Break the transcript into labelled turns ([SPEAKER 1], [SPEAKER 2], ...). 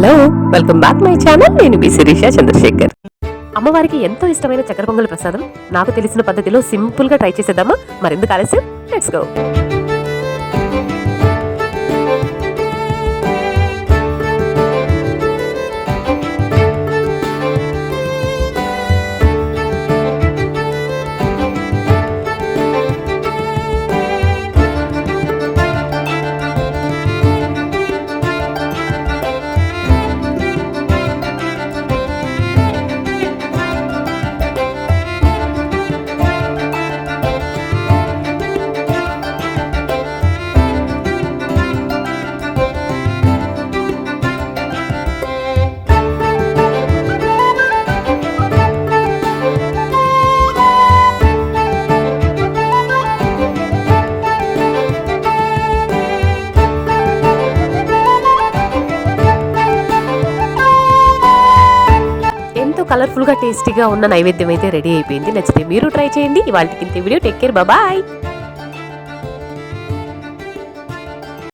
[SPEAKER 1] Hello, welcome back my channel. నేను మీ శిరీష చంద్రశేఖర్. అమ్మవారికి ఎంతో ఇష్టమైన చక్కెర పొంగల్ ప్రసాదం నాకు తెలిసిన పద్ధతిలో సింపుల్ గా ట్రై చేసేద్దామా? మరెందుకు ఆలస్యం, లెట్స్ గో. కలర్ఫుల్ గా టేస్టీగా ఉన్న నైవేద్యం అయితే రెడీ అయిపోయింది. నచ్చితే మీరు ట్రై చేయండి. ఇవాళకి ఇంతే వీడియో. Take care, bye.